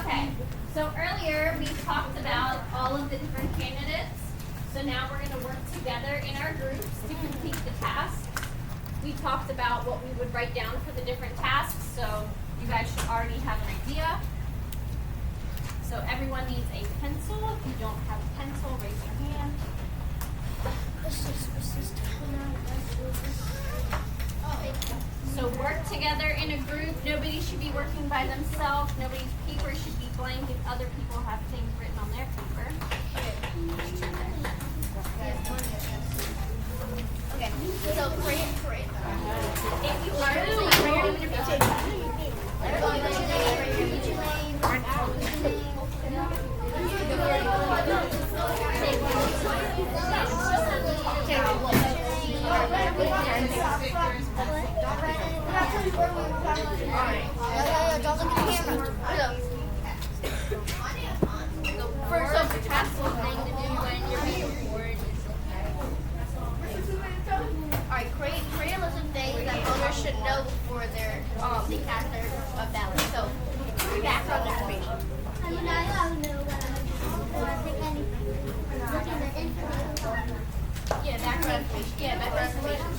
Okay, so earlier we talked about all of the different candidates. So now we're going to work together in our groups to complete the tasks. We talked about what we would write down for the different tasks, so you guys should already have an idea. So everyone needs a pencil. If you don't have a pencil, raise your hand. So work together in a group. Nobody should be working by themselves. Nobody's paper should be blank if other people have things written on their paper. Okay, so create. If you are Don't look at the camera. first of stressful thing to do when you're being bored is Alright, create a list of things that voters should know before they cast their ballot. So, background information. Yeah, background information.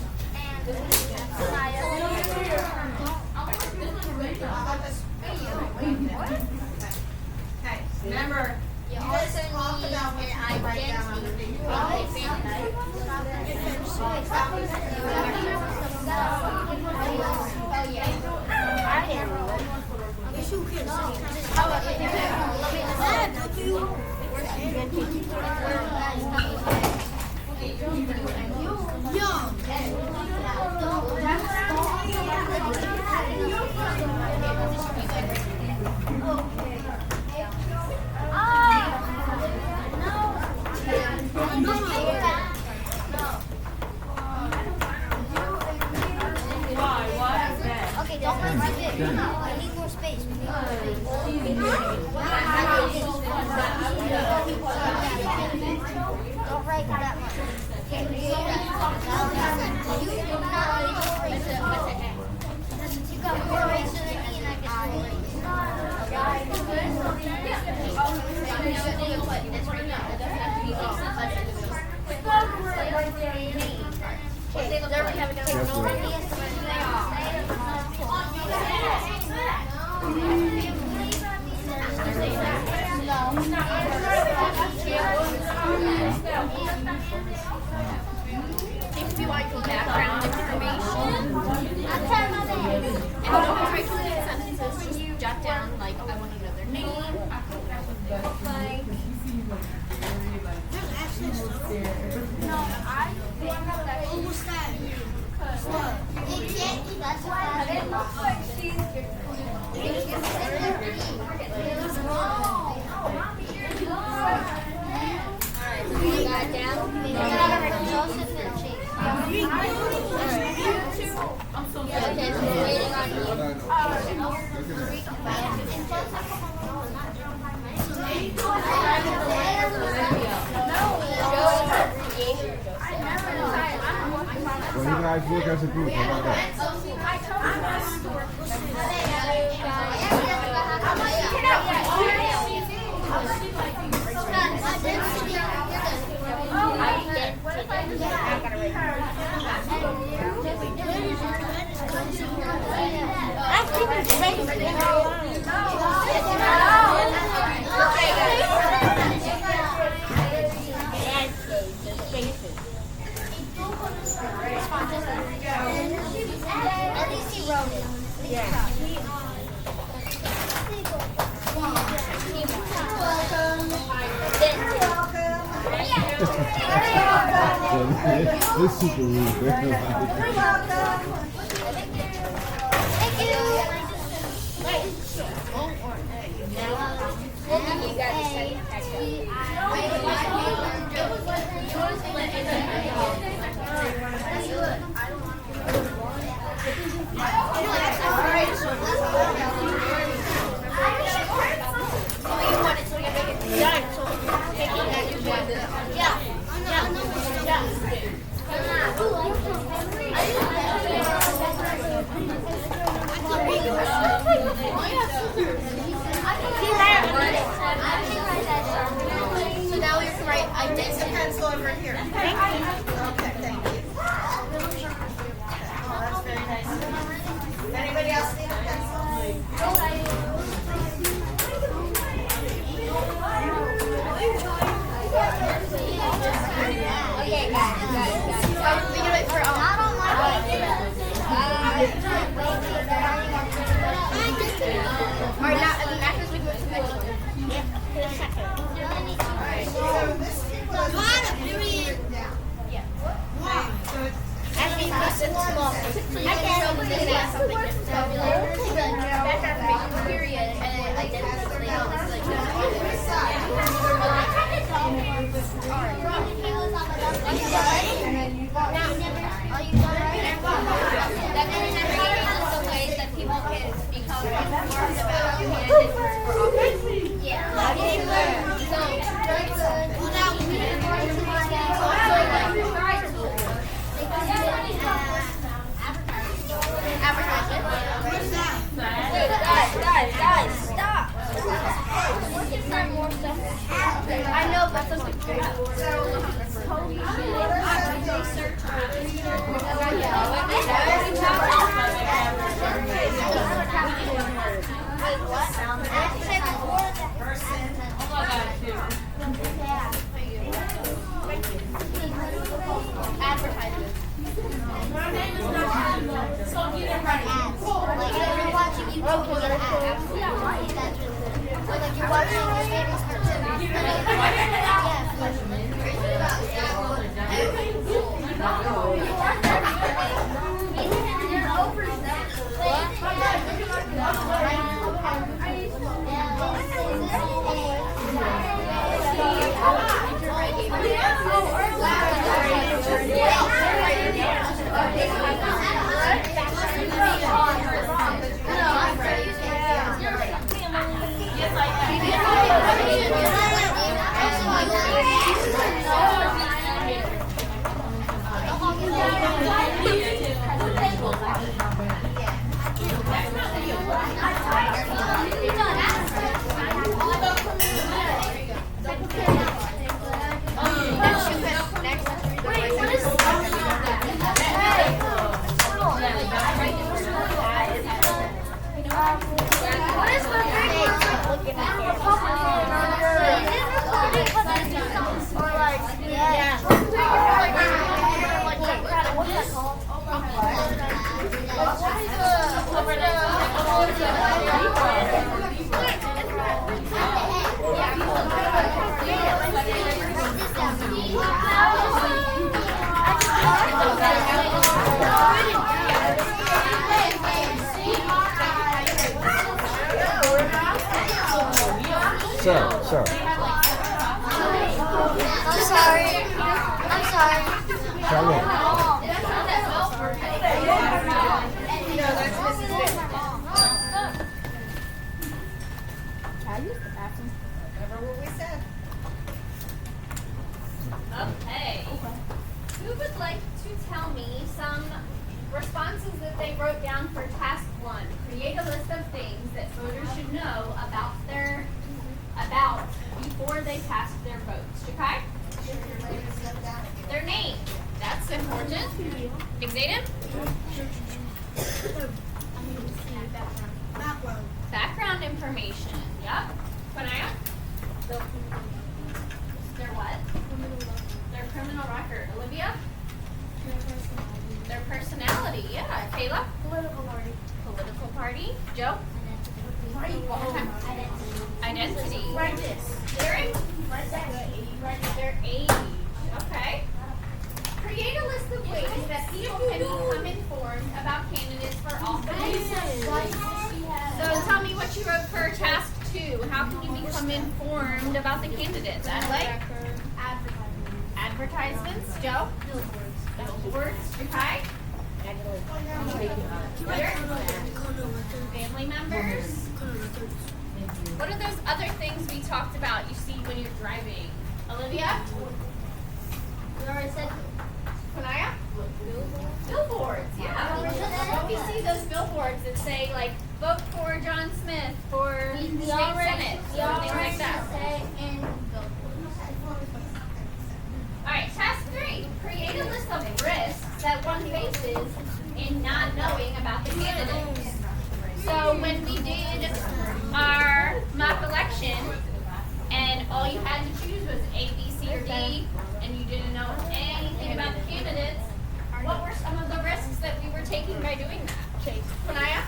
Remember, You you also just talk need about what an you write down on the identity. Okay, don't write too big. We need more space. Don't write that much. Okay, you got more erasers than me and I can if you want your background information. And don't write complete sentences, just jot down like I want to know their name, what they look like. That's why it looks like Alright, so you got it down? Okay, so we're waiting on you. Well, you guys work as a group. How about that? At least he wrote it. It's super rude. Yeah. it's small. So you can show them this as something different. So I'll be like, background information, period, and then identity. So they know this is like that means there's a list of ways that people can become informed about candidates for office. Yeah. So, without Guys, stop. I know, but some people advertisements. So get it right. Like you're watching YouTube, you get an ad. So like you're watching your favorite cartoon. So. I'm sorry. Charlotte. Okay. Who would like to tell me some responses that they wrote down for task 1? Create a list of things that voters should know about before they cast their votes. Okay? Their name. That's important. Xaden? Background information. Yep. Panaya? Their what? Their criminal record. Olivia? Their personality. Yeah. Kayla? Political party. Joe? One more time. Identity. Derek? Their age. Okay. Create a list of ways that people can become informed about candidates for office. So tell me what you wrote for task 2. How can you become informed about the candidates? Adelaide? Advertisements. Joe? Billboards. Okay. Family members. What are those other things we talked about you see when you're driving? Olivia? We already said. Panaya? Billboards, yeah. When we see those billboards that say like, vote for John Smith for state senate, something like that. Alright, task 3. Create a list of risks that one faces in not knowing about the candidates. So when we did our mock election and all you had to choose was A, B, C, or D, and you didn't know anything about the candidates, what were some of the risks that we were taking by doing that? Panaya?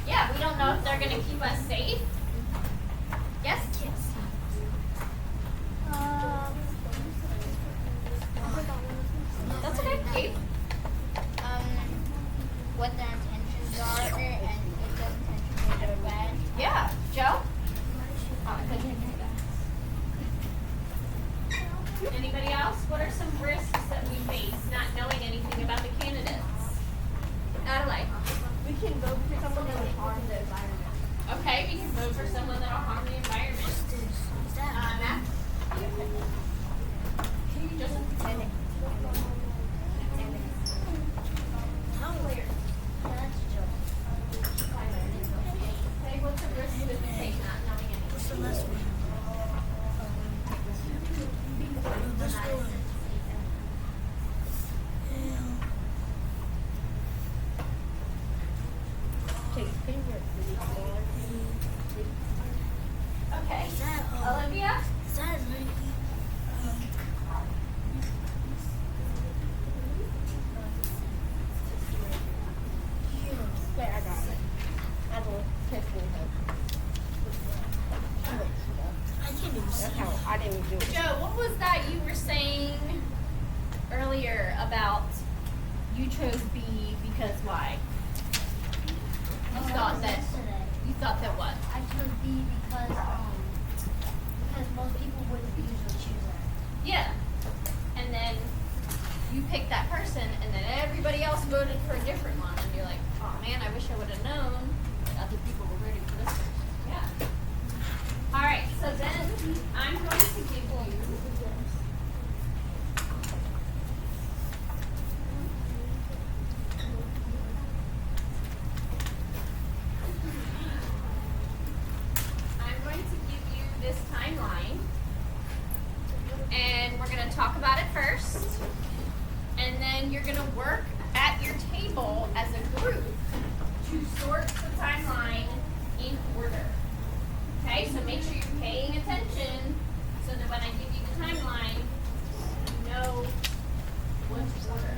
Yeah, we don't know if they're going to keep us safe. Yes? Okay. Olivia? Joe, what was that you were saying earlier about you chose B because why? You thought that what? I chose B because most people wouldn't usually choose that. Yeah. And then you picked that person and then everybody else voted for a different one and you're like, oh man, I wish I would have known that other people were voting for this person. Yeah. Alright, so then I'm going to give you this timeline, and we're going to talk about it first, and then you're going to work at your table as a group to sort the timeline in order. Okay, so make sure you're paying attention so that when I give you the timeline, you know what order.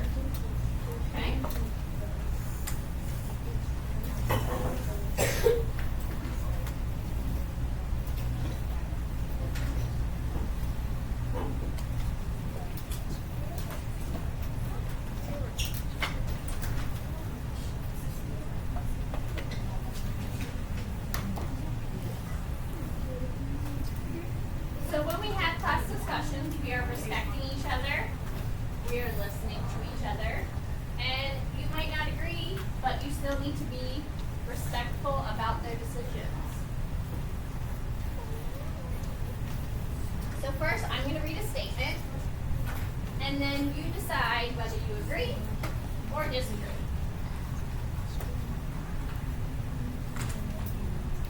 Okay? So when we have class discussions, we are respecting each other, we are listening to each other, and you might not agree, but you still need to be respectful about their decisions. So first, I'm going to read a statement, and then you decide whether you agree or disagree.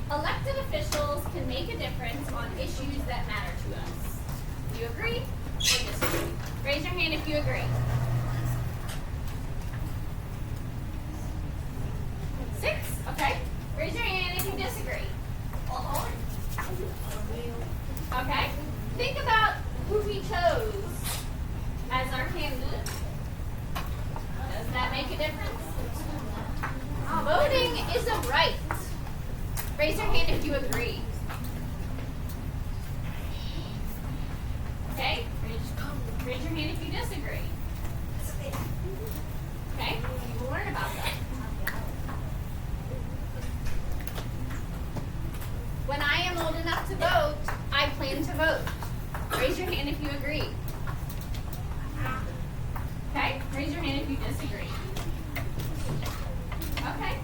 Elected officials can make a difference on issues that matter to us. Do you agree or disagree? Raise your hand if you agree. 6? Okay. Raise your hand if you disagree. Okay. Think about who we chose as our candidate. Does that make a difference? Voting is a right. Raise your hand if you agree. Okay? Raise your hand if you disagree. Okay? We'll learn about that. When I am old enough to vote, I plan to vote. Raise your hand if you agree. Okay? Raise your hand if you disagree. Okay?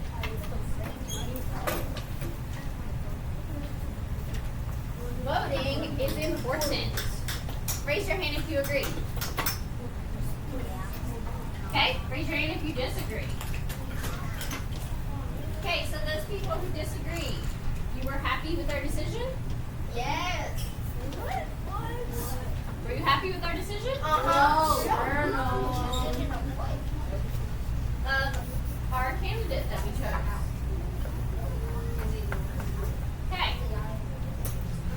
Voting is important. Raise your hand if you agree. Okay, raise your hand if you disagree. Okay, so those people who disagree, you were happy with our decision? Yes. What? Were you happy with our decision? Uh-huh. Of our candidate that we chose. Okay.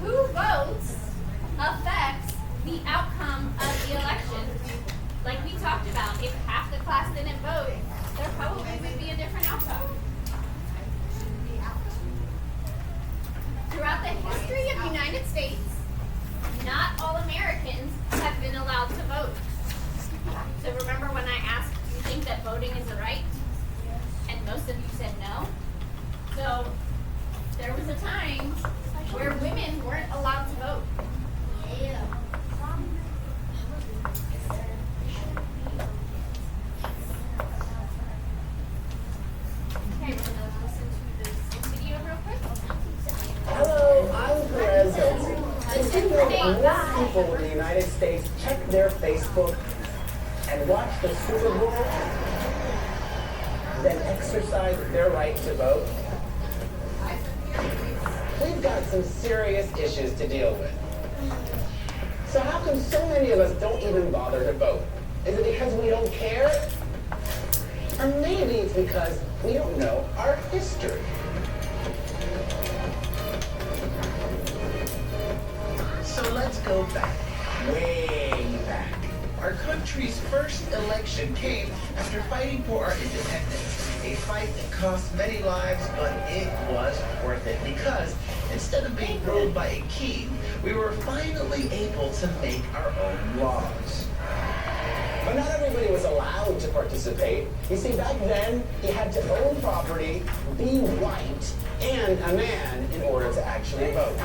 Who votes affects the outcome of the election. Like we talked about, if half the class didn't vote, there probably would be a different outcome. Throughout the history of the United States, not all Americans have been allowed to vote. So remember when I asked, do you think that voting is a right? And most of you said no. So there was a time where women weren't allowed to vote. Yeah. Okay, we're gonna listen to this video real quick. Hello, I'm Perez. Did you know more people in the United States check their Facebook and watch the Super Bowl than exercise their right to vote? We've got some serious issues to deal with. So how come so many of us don't even bother to vote? Is it because we don't care? Or maybe it's because we don't know our history. So let's go back, way back. Our country's first election came after fighting for our independence. A fight that cost many lives, but it was worth it because instead of being ruled by a king, we were finally able to make our own laws. But not everybody was allowed to participate. You see, back then, you had to own property, be white, and a man in order to actually vote.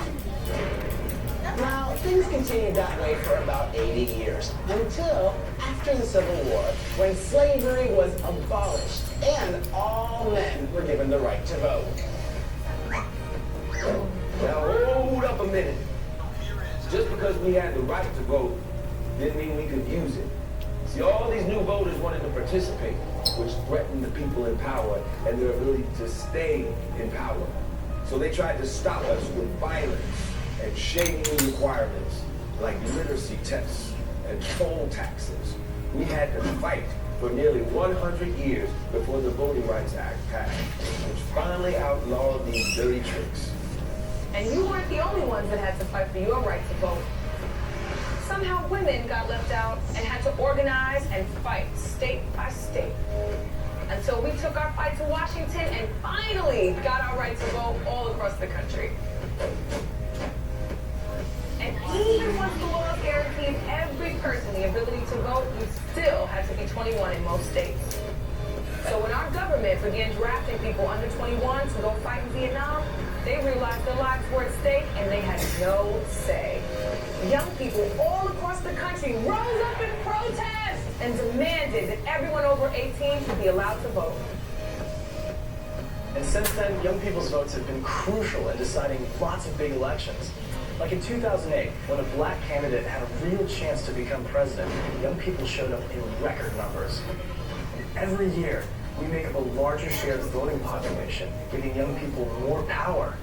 Now, things continued that way for about 80 years, until after the Civil War, when slavery was abolished and all men were given the right to vote. Now, hold up a minute. Just because we had the right to vote didn't mean we could use it. See, all these new voters wanted to participate, which threatened the people in power and their ability to stay in power. So they tried to stop us with violence and shady new requirements like literacy tests and poll taxes. We had to fight for nearly 100 years before the Voting Rights Act passed, which finally outlawed these dirty tricks. And you weren't the only ones that had to fight for your right to vote. Somehow women got left out and had to organize and fight state by state. Until we took our fight to Washington and finally got our right to vote all across the country. And even once the law guaranteed every person the ability to vote, you still had to be 21 in most states. So when our government began drafting people under 21 to go fight in Vietnam, they realized their lives were at stake and they had no say. Young people all across the country rose up in protest and demanded that everyone over 18 should be allowed to vote. And since then, young people's votes have been crucial in deciding lots of big elections. Like in 2008, when a black candidate had a real chance to become president, young people showed up in record numbers. And every year, we make up a larger share of the voting population, giving young people more power,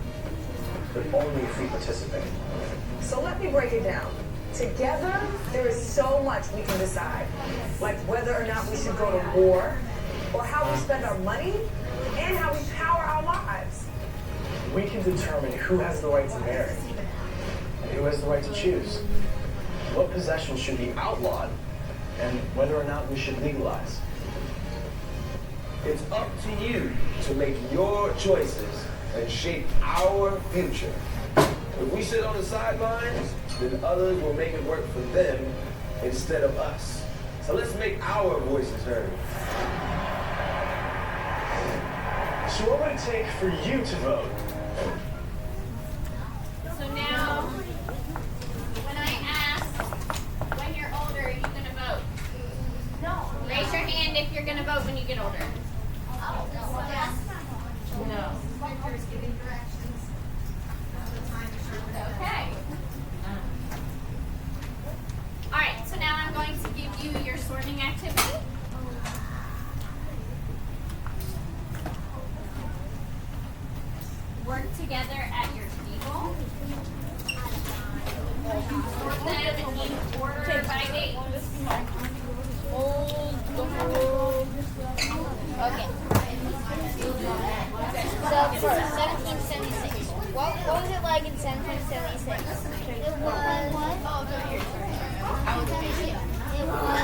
but only if we participate. So let me break it down. Together, there is so much we can decide, like whether or not we should go to war, or how we spend our money, and how we power our lives. We can determine who has the right to marry, and who has the right to choose, what possessions should be outlawed, and whether or not we should legalize. It's up to you to make your choices and shape our future. If we sit on the sidelines, then others will make it work for them instead of us. So let's make our voices heard. So what would it take for you to vote? So now, when I ask, when you're older, are you going to vote? No. Raise your hand if you're going to vote when you get older. No. Okay. All right, so now I'm going to give you your sorting activity. Work together at your table. Sort them in order by date. Okay. So first, 1776. What was it like in 1776? It was